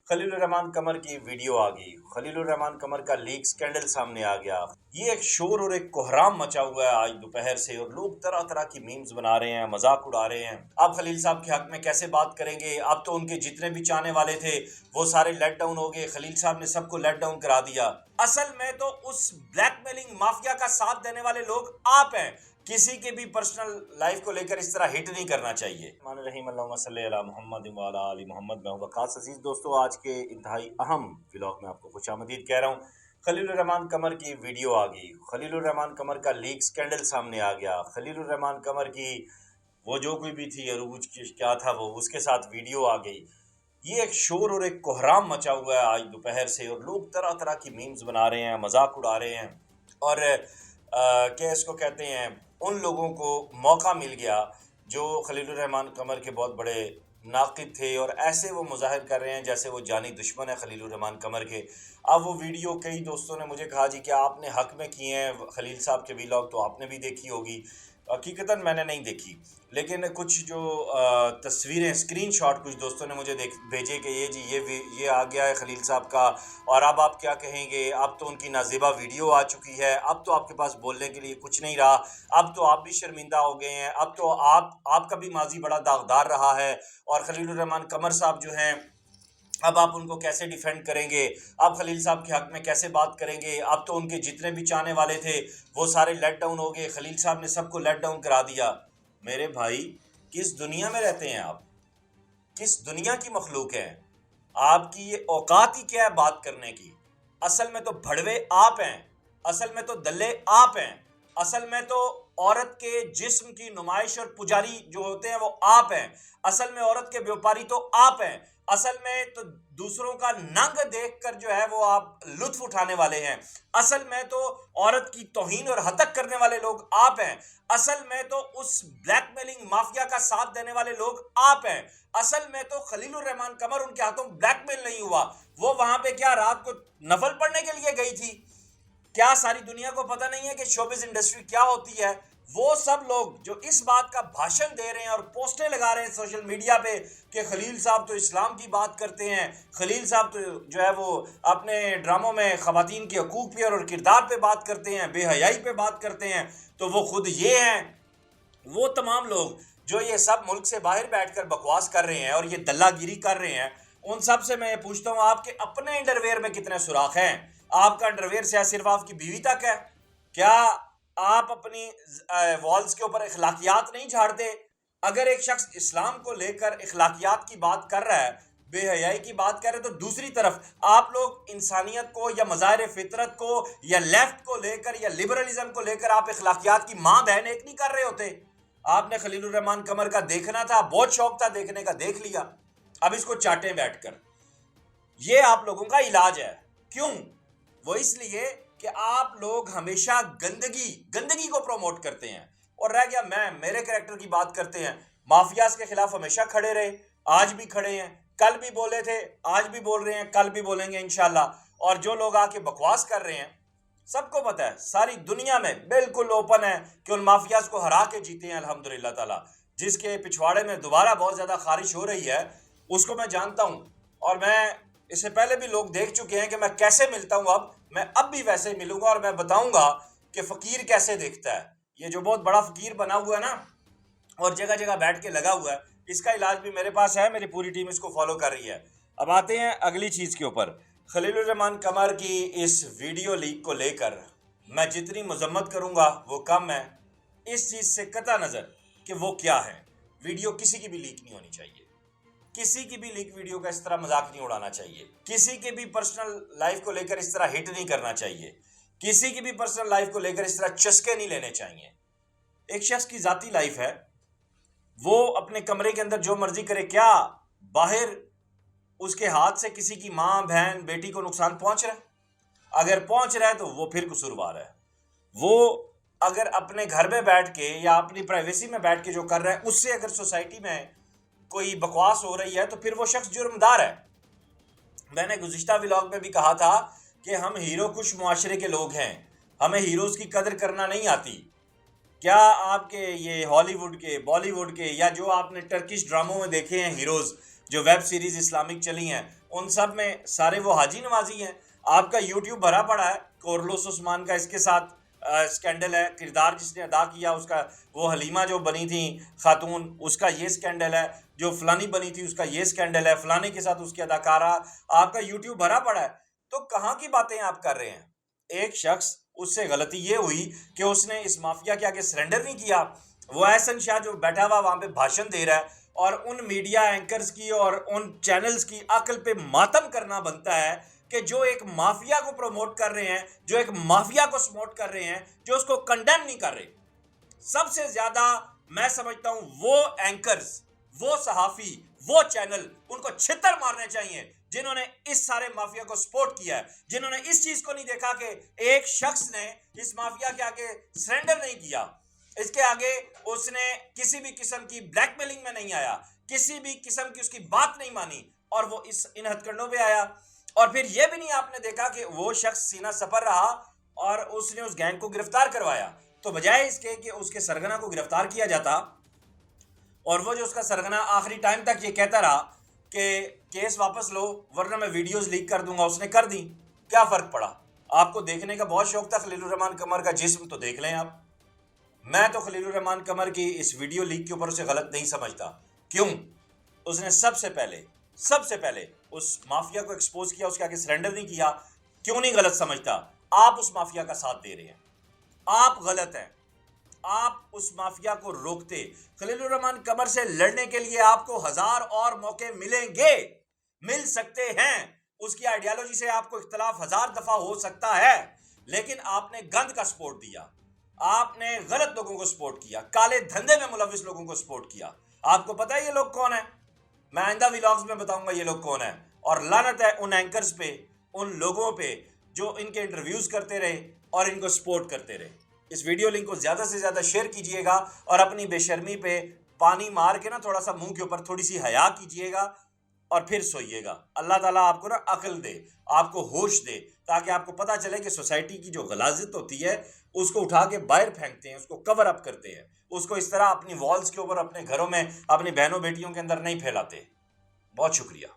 खलीलुर रहमान कमर की वीडियो आ गई। खलीलुर रहमान कमर का लीक स्कैंडल सामने आ गया। ये एक शोर और एक कोहराम मचा हुआ है आज दोपहर से, और लोग तरह तरह की मीम्स बना रहे हैं, मजाक उड़ा रहे हैं। आप खलील साहब के हक में कैसे बात करेंगे? अब तो उनके जितने भी चाहने वाले थे वो सारे लेट डाउन हो गए। खलील साहब ने सबको लेट डाउन करा दिया। असल में तो उस ब्लैकमेलिंग माफिया का साथ देने वाले लोग आप हैं। किसी के भी पर्सनल लाइफ को लेकर इस तरह हिट नहीं करना चाहिए। मोहम्मद मोहम्मद मैं हूं वकास अजीज। दोस्तों, आज के इंतहाई अहम व्लॉग में आपको खुशामदीद कह रहा हूँ। खलीलुर रहमान कमर की वीडियो आ गई। खलीलुर रहमान कमर का लीक स्कैंडल सामने आ गया। खलीलुर रहमान कमर की वो जो कोई भी थी, अरूज की क्या था वो, उसके साथ वीडियो आ गई। ये एक शोर और एक कोहराम मचा हुआ है आज दोपहर से, और लोग तरह तरह की मीम्स बना रहे हैं, मजाक उड़ा रहे हैं। और क्या इसको कहते हैं, उन लोगों को मौका मिल गया जो खलीलुर रहमान कमर के बहुत बड़े नाक़िद थे, और ऐसे वो मुज़ाहिर कर रहे हैं जैसे वो जानी दुश्मन है खलीलुर रहमान कमर के। अब वो वीडियो कई दोस्तों ने मुझे कहा, जी क्या आपने हक में किए हैं खलील साहब के वीलॉग, तो आपने भी देखी होगी। हकीकतन मैंने नहीं देखी, लेकिन कुछ जो तस्वीरें स्क्रीनशॉट कुछ दोस्तों ने मुझे भेजे कि ये जी ये आ गया है खलील साहब का, और अब आप क्या कहेंगे? अब तो उनकी नाज़िबा वीडियो आ चुकी है, अब तो आपके पास बोलने के लिए कुछ नहीं रहा, अब तो आप भी शर्मिंदा हो गए हैं, अब तो आपका भी माजी बड़ा दागदार रहा है, और खलीलुर रहमान कमर साहब जो हैं, अब आप उनको कैसे डिफेंड करेंगे? आप खलील साहब के हक में कैसे बात करेंगे? अब तो उनके जितने भी चाहने वाले थे वो सारे लेट डाउन हो गए। खलील साहब ने सबको लेट डाउन करा दिया। मेरे भाई, किस दुनिया में रहते हैं आप? किस दुनिया की मखलूक हैं? आपकी ये औकात ही क्या है बात करने की? असल में तो भड़वे आप हैं, असल में तो दल्ले आप हैं, असल में तो औरत के जिस्म की नुमाइश और पुजारी जो होते हैं वो आप हैं, असल में औरत के व्यापारी तो आप हैं, असल में तो दूसरों का नंग देखकर जो है वो आप लुत्फ उठाने वाले हैं, असल में तो औरत की तौहीन और हतक करने वाले लोग आप हैं, असल में तो उस ब्लैकमेलिंग माफिया का साथ देने वाले लोग आप हैं, असल में तो खलीलुर रहमान कमर उनके हाथों ब्लैकमेल नहीं हुआ। वो वहां पे क्या रात को नफल पढ़ने के लिए गई थी? क्या सारी दुनिया को पता नहीं है कि शोबिज इंडस्ट्री क्या होती है? वो सब लोग जो इस बात का भाषण दे रहे हैं और पोस्टें लगा रहे हैं सोशल मीडिया पे कि खलील साहब तो इस्लाम की बात करते हैं, खलील साहब तो जो है वो अपने ड्रामों में खवातीन के हकूक पे और किरदार पे बात करते हैं, बेहयाई पे बात करते हैं, तो वो खुद ये हैं। वो तमाम लोग जो ये सब मुल्क से बाहर बैठकर बकवास कर रहे हैं और ये दल्लागिरी कर रहे हैं, उन सब से मैं ये पूछता हूँ, आपके अपने अंडरवेयर में कितने सुराख हैं? आपका अंडरवेयर से सिर्फ आपकी बीवी तक है? क्या आप अपनी वॉल्स के ऊपर इखलाकियात नहीं झाड़ते? अगर एक शख्स इस्लाम को लेकर इखलाकियात की बात कर रहा है, बेहयाई की बात कर रहे, तो दूसरी तरफ आप लोग इंसानियत को या मज़ाहिर फितरत को या लेफ्ट को लेकर या लिबरलिज्म को लेकर आप इखलाकियात की माँ बहन एक नहीं कर रहे होते। आपने खलीलुर रहमान कमर का देखना था, बहुत शौक था देखने का, देख लिया, अब इसको चाटें बैठकर। ये आप लोगों का इलाज है। क्यों? वो इसलिए कि आप लोग हमेशा गंदगी को प्रमोट करते हैं, और रह गया मैं मेरे कैरेक्टर की बात करते हैं। माफियाज के खिलाफ हमेशा खड़े रहे, आज भी खड़े हैं, कल भी बोले थे, आज भी बोल रहे हैं, कल भी बोलेंगे इंशाल्लाह। और जो लोग आके बकवास कर रहे हैं, सबको पता है, सारी दुनिया में बिल्कुल ओपन है कि उन माफियाज को हरा के जीते हैं अल्हम्दुलिल्लाह ताला। जिसके पिछवाड़े में दोबारा बहुत ज्यादा खारिश हो रही है उसको मैं जानता हूं, और मैं इससे पहले भी लोग देख चुके हैं कि मैं कैसे मिलता हूं। अब मैं अब भी वैसे ही मिलूंगा, और मैं बताऊंगा कि फकीर कैसे दिखता है। ये जो बहुत बड़ा फकीर बना हुआ है ना, और जगह जगह बैठ के लगा हुआ है, इसका इलाज भी मेरे पास है, मेरी पूरी टीम इसको फॉलो कर रही है। अब आते हैं अगली चीज के ऊपर। खलीलुर रहमान कमर की इस वीडियो लीक को लेकर मैं जितनी मजम्मत करूंगा वो कम है, इस चीज से कता नजर कि वो क्या है। वीडियो किसी की भी लीक नहीं होनी चाहिए, किसी की भी लीक वीडियो का इस तरह मजाक नहीं उड़ाना चाहिए, किसी के भी पर्सनल लाइफ को लेकर इस तरह हिट नहीं करना चाहिए, किसी की भी पर्सनल लाइफ को लेकर इस तरह चस्के नहीं लेने चाहिए। एक शख्स की जाती लाइफ है, वो अपने कमरे के अंदर जो मर्जी करे, क्या बाहर उसके हाथ से किसी की माँ बहन बेटी को नुकसान पहुंच रहा है? अगर पहुंच रहा है तो वो फिर कसूरवार है। वो अगर अपने घर में बैठ के या अपनी प्राइवेसी में बैठ के जो कर रहा है, उससे अगर सोसाइटी में कोई बकवास हो रही है तो फिर वो शख्स जुर्मदार है। मैंने गुज़िश्ता व्लॉग में भी कहा था कि हम हीरो खुश मुआशरे के लोग हैं, हमें हीरोज की कदर करना नहीं आती। क्या आपके ये हॉलीवुड के, बॉलीवुड के, या जो आपने टर्किश ड्रामों में देखे हैं हीरोज, जो वेब सीरीज इस्लामिक चली हैं उन सब में सारे वो हाजी नवाजी हैं। आपका यूट्यूब भरा पड़ा है। कोरलोस उस्मान का इसके साथ स्कैंडल है, किरदार जिसने अदा किया उसका, वो हलीमा जो बनी थी खातून, उसका ये स्कैंडल है, जो फलानी बनी थी उसका ये स्कैंडल है, फलाने के साथ उसकी अदाकारा। आपका यूट्यूब भरा पड़ा है, तो कहाँ की बातें आप कर रहे हैं? एक शख्स, उससे गलती ये हुई कि उसने इस माफिया के आगे सरेंडर नहीं किया। वो एहसन शाह जो बैठा हुआ वहां पे भाषण दे रहा है और उन मीडिया एंकर्स की और उन चैनल्स की अक्ल पे मातम करना बनता है कि जो एक माफिया को प्रमोट कर रहे हैं, जो एक माफिया को सपोर्ट कर रहे हैं, जो उसको कंडेम नहीं कर रहे। सबसे ज्यादा मैं समझता हूं वो एंकर्स, वो सहाफी, वो चैनल, उनको छितर मारने चाहिए जिन्होंने इस सारे माफिया को सपोर्ट किया है, जिन्होंने इस चीज को नहीं देखा कि एक शख्स ने इस माफिया के आगे सरेंडर नहीं किया, इसके आगे उसने किसी भी किस्म की ब्लैकमेलिंग में नहीं आया, किसी भी किस्म की उसकी बात नहीं मानी और वो इन हथकंडों पे आया। और फिर यह भी नहीं आपने देखा कि वो शख्स सीना सपर रहा और उसने उस गैंग को गिरफ्तार करवाया। तो बजाय इसके कि उसके सरगना को गिरफ्तार किया जाता और वो जो उसका सरगना आखिरी टाइम तक ये कहता रहा कि केस वापस लो वरना मैं वीडियोस लीक कर दूंगा, उसने कर दी। क्या फर्क पड़ा? आपको देखने का बहुत शौक था खलीलुर रहमान कमर का जिस्म, तो देख लें आप। मैं तो खलीलुर रहमान कमर की इस वीडियो लीक के ऊपर उसे गलत नहीं समझता। क्यों? उसने सबसे पहले उस माफिया को एक्सपोज किया, उसके आगे सरेंडर नहीं किया। क्यों नहीं गलत समझता? आप उस माफिया का साथ दे रहे हैं, आप गलत हैं। आप उस माफिया को रोकते। खलीलुर रहमान कमर से लड़ने के लिए आपको 1000 और मौके मिलेंगे, मिल सकते हैं। उसकी आइडियोलॉजी से आपको इख्तलाफ 1000 दफा हो सकता है, लेकिन आपने गंद का सपोर्ट दिया, आपने गलत लोगों को सपोर्ट किया, काले धंधे में मुलविस लोगों को सपोर्ट किया। आपको पता है ये लोग कौन है? मैं आइंदा व्लॉग्स में बताऊंगा ये लोग कौन है। और लानत है उन एंकर्स पे, उन लोगों पे जो इनके इंटरव्यूज करते रहे और इनको सपोर्ट करते रहे। इस वीडियो लिंक को ज्यादा से ज्यादा शेयर कीजिएगा और अपनी बेशर्मी पे पानी मार के ना थोड़ा सा मुंह के ऊपर थोड़ी सी हया कीजिएगा और फिर सोइएगा। अल्लाह ताला आपको ना अक्ल दे, आपको होश दे, ताकि आपको पता चले कि सोसाइटी की जो गलाजित होती है उसको उठा के बाहर फेंकते हैं, उसको कवर अप करते हैं, उसको इस तरह अपनी वॉल्स के ऊपर, अपने घरों में, अपनी बहनों बेटियों के अंदर नहीं फैलाते। बहुत शुक्रिया।